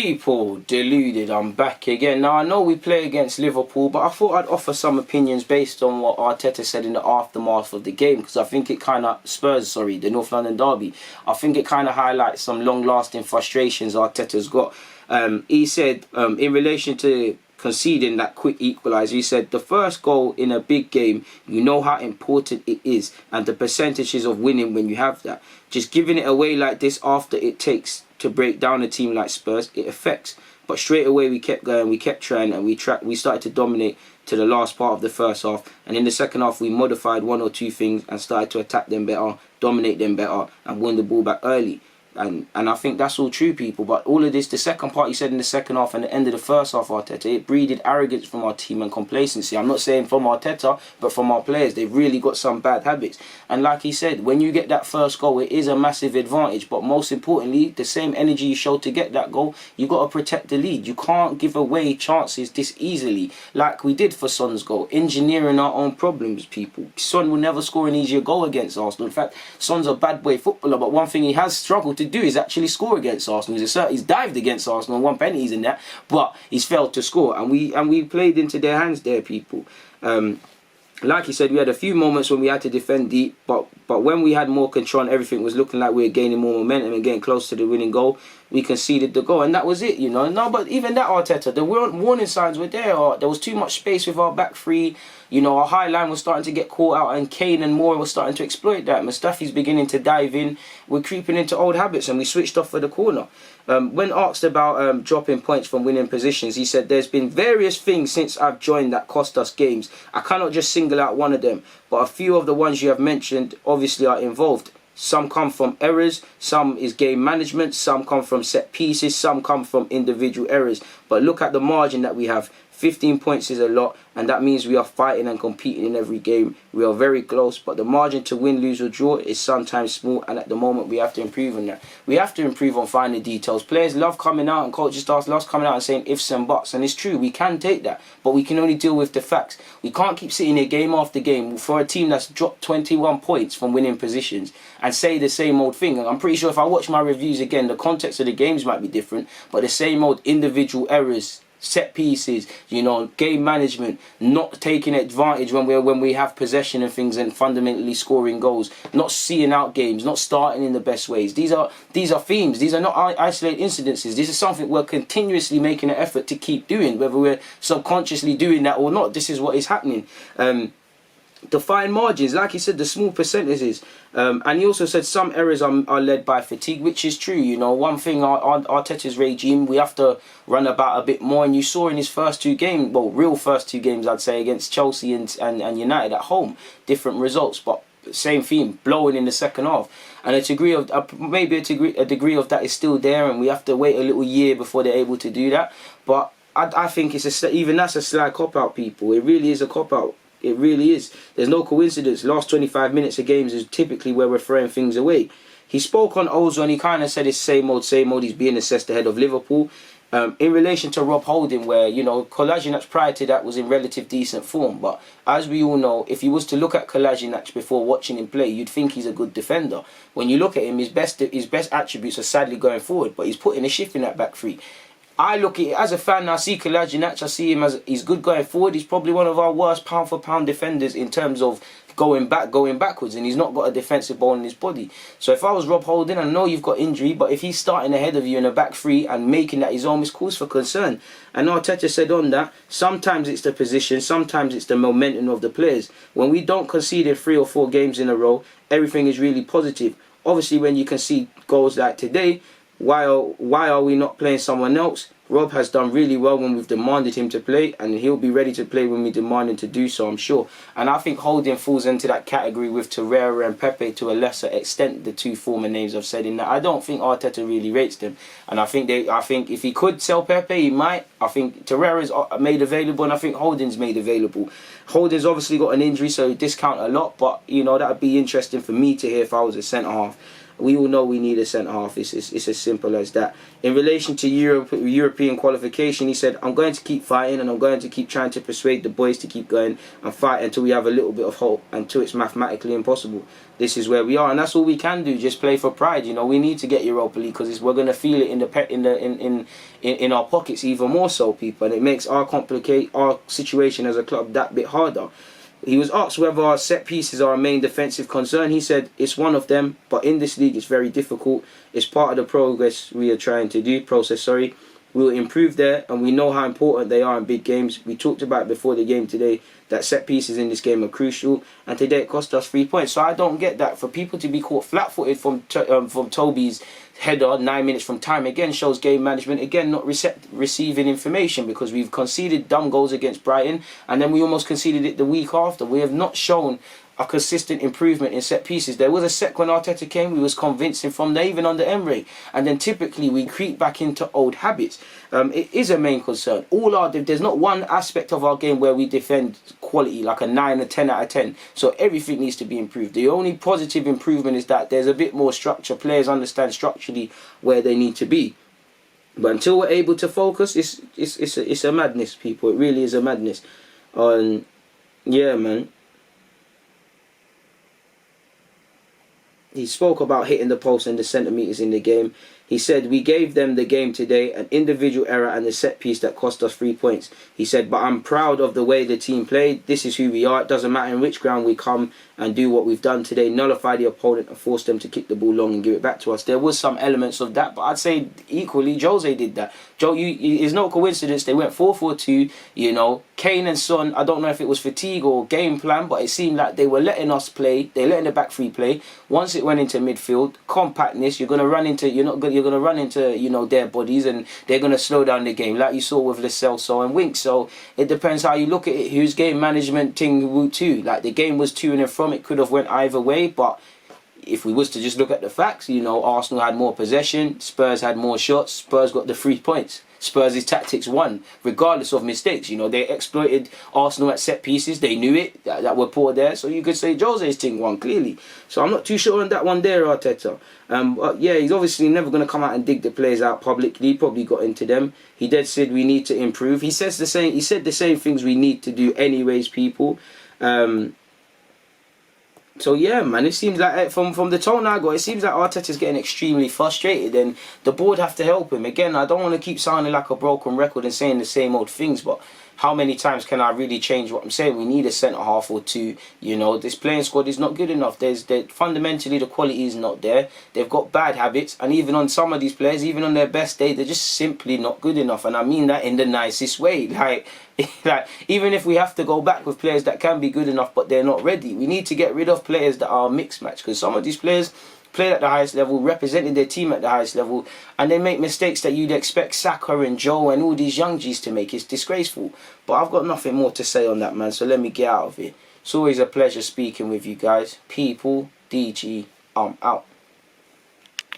People, Deluded, I'm back again. Now, I know we play against Liverpool, but I thought I'd offer some opinions based on what Arteta said in the aftermath of the game, because I think it kind of the North London derby. I think it kind of highlights some long-lasting frustrations Arteta's got. He said, in relation to conceding that quick equaliser, he said, the first goal in a big game, you know how important it is, and the percentages of winning when you have that. Just giving it away like this after it takes to break down a team like Spurs, it affects. But straight away we kept going, we kept trying, and we started to dominate to the last part of the first half. And in the second half we modified one or two things and started to attack them better, dominate them better, and win the ball back early. And I think that's all true, people. But all of this, the second part, he said in the second half and the end of the first half, Arteta, it breeded arrogance from our team and complacency. I'm not saying from Arteta, but from our players. They've really got some bad habits. And like he said, when you get that first goal, it is a massive advantage. But most importantly, the same energy you showed to get that goal, you've got to protect the lead. You can't give away chances this easily, like we did for Son's goal. Engineering our own problems, people. Son will never score an easier goal against Arsenal. In fact, Son's a bad boy footballer, but one thing he has struggled to do is actually score against Arsenal. He's dived against Arsenal, won penalties in that, but he's failed to score, and we played into their hands there, people. Like he said, we had a few moments when we had to defend deep, but when we had more control and everything was looking like we were gaining more momentum and getting close to the winning goal, we conceded the goal, and that was it, you know. No, but even that, Arteta, the warning signs were there. There was too much space with our back three. You know, our high line was starting to get caught out, and Kane and Moore were starting to exploit that. Mustafi's beginning to dive in. We're creeping into old habits, and we switched off for the corner. When asked about dropping points from winning positions, he said, there's been various things since I've joined that cost us games. I cannot just single out one of them, but a few of the ones you have mentioned obviously are involved. Some come from errors, some is game management, some come from set pieces, some come from individual errors. But look at the margin that we have. 15 points is a lot, and that means we are fighting and competing in every game. We are very close, but the margin to win, lose or draw is sometimes small, and at the moment we have to improve on that. We have to improve on finding details. Players love coming out, and coaching staff loves coming out and saying ifs and buts, and it's true, we can take that, but we can only deal with the facts. We can't keep sitting here game after game for a team that's dropped 21 points from winning positions and say the same old thing. And I'm pretty sure if I watch my reviews again, the context of the games might be different, but the same old individual errors, set pieces, you know, game management, not taking advantage when we have possession and things, and fundamentally scoring goals, not seeing out games, not starting in the best ways. These are themes. These are not isolated incidences. This is something we're continuously making an effort to keep doing, whether we're subconsciously doing that or not. This is what is happening. The fine margins, like he said, the small percentages, and he also said some errors are led by fatigue, which is true. You know, one thing, Arteta's regime, we have to run about a bit more, and you saw in his first two games, well, real first two games, I'd say, against Chelsea and United at home, different results, but same theme, blowing in the second half. And a degree of maybe a degree of that is still there, and we have to wait a little year before they're able to do that. But I think even that's a slight cop-out, people. It really is a cop-out. It really is. There's no coincidence. Last 25 minutes of games is typically where we're throwing things away. He spoke on Ozil, and he kind of said it's same old. He's being assessed ahead of Liverpool. In relation to Rob Holding, where, you know, Kolasinac prior to that was in relative decent form. But as we all know, if you was to look at Kolasinac before watching him play, you'd think he's a good defender. When you look at him, his best attributes are sadly going forward, but he's putting a shift in that back three. I look at it as a fan, I see Kolasinac, I see him as he's good going forward. He's probably one of our worst pound for pound defenders in terms of going backwards, and he's not got a defensive ball in his body. So if I was Rob Holding, I know you've got injury, but if he's starting ahead of you in a back three and making that his own, it's cause for concern. And Arteta said on that, sometimes it's the position, sometimes it's the momentum of the players. When we don't concede in 3 or 4 games in a row, everything is really positive. Obviously, when you concede goals like today, why are we not playing someone else? Rob has done really well when we've demanded him to play, and he'll be ready to play when we demand him to do so, I'm sure. And I think Holding falls into that category with Torreira and Pepe to a lesser extent, the two former names I've said in that. I don't think Arteta really rates them, and I think if he could sell Pepe, he might. I think Torreira's made available, and I think Holding's made available. Holding's obviously got an injury, so discount a lot, but you know, that would be interesting for me to hear if I was a centre half. We all know we need a centre half. It's as simple as that. In relation to European qualification, he said, I'm going to keep fighting and I'm going to keep trying to persuade the boys to keep going and fight until we have a little bit of hope, until it's mathematically impossible. This is where we are, and that's all we can do. Just play for pride. You know, we need to get Europa League because we're going to feel it in our pockets even more so, people, and it makes our situation as a club that bit harder. He was asked whether our set pieces are our main defensive concern. He said it's one of them, but in this league it's very difficult. It's part of the process. We'll improve there, and we know how important they are in big games. We talked about before the game today that set pieces in this game are crucial, and today it cost us 3 points. So I don't get that. For people to be caught flat-footed from Toby's header 9 minutes from time, again shows game management, again not receiving information, because we've conceded dumb goals against Brighton and then we almost conceded it the week after. We have not shown a consistent improvement in set pieces. There was a sec when Arteta came, we was convincing from there, even under Emery, and then typically we creep back into old habits. It is a main concern. There's not one aspect of our game where we defend quality like a 9 or 10 out of 10. So everything needs to be improved. The only positive improvement is that there's a bit more structure. Players understand structurally where they need to be. But until we're able to focus, it's a madness, people. It really is a madness. Yeah, man. He spoke about hitting the post and the centimetres in the game. He said, we gave them the game today, an individual error and a set piece that cost us 3 points. He said, but I'm proud of the way the team played. This is who we are. It doesn't matter in which ground we come and do what we've done today. Nullify the opponent and force them to kick the ball long and give it back to us. There was some elements of that, but I'd say equally Jose did that. It's no coincidence they went 4-4-2, you know. Kane and Son, I don't know if it was fatigue or game plan, but it seemed like they were letting us play. They're letting the back three play. Once it went into midfield, compactness, you're going to run into, you're going to run into, you know, their bodies, and they're going to slow down the game, like you saw with Lo Celso and Winks. So it depends how you look at it. Whose game management thing too. Like the game was to and from. It could have went either way, but if we was to just look at the facts, you know, Arsenal had more possession, Spurs had more shots, Spurs got the 3 points. Spurs' tactics won, regardless of mistakes. You know, they exploited Arsenal at set pieces. They knew it, that were poor there. So you could say Jose's thing won, clearly. So I'm not too sure on that one there, Arteta. But yeah, he's obviously never going to come out and dig the players out publicly. He probably got into them. He did said we need to improve. He said the same things we need to do anyways, people. So yeah, man, it seems like from the tone I got, it seems like Arteta's getting extremely frustrated, and the board have to help him. Again, I don't want to keep sounding like a broken record and saying the same old things, but how many times can I really change what I'm saying? We need a centre half or two. You know, this playing squad is not good enough. Fundamentally, the quality is not there. They've got bad habits, and even on some of these players, even on their best day, they're just simply not good enough. And I mean that in the nicest way. Like even if we have to go back with players that can be good enough, but they're not ready, we need to get rid of players that are mixed match, because some of these players played at the highest level, representing their team at the highest level, and they make mistakes that you'd expect Saka and Joe and all these young G's to make. It's disgraceful. But I've got nothing more to say on that, man, so let me get out of it. It's always a pleasure speaking with you guys. People, DG, I'm out.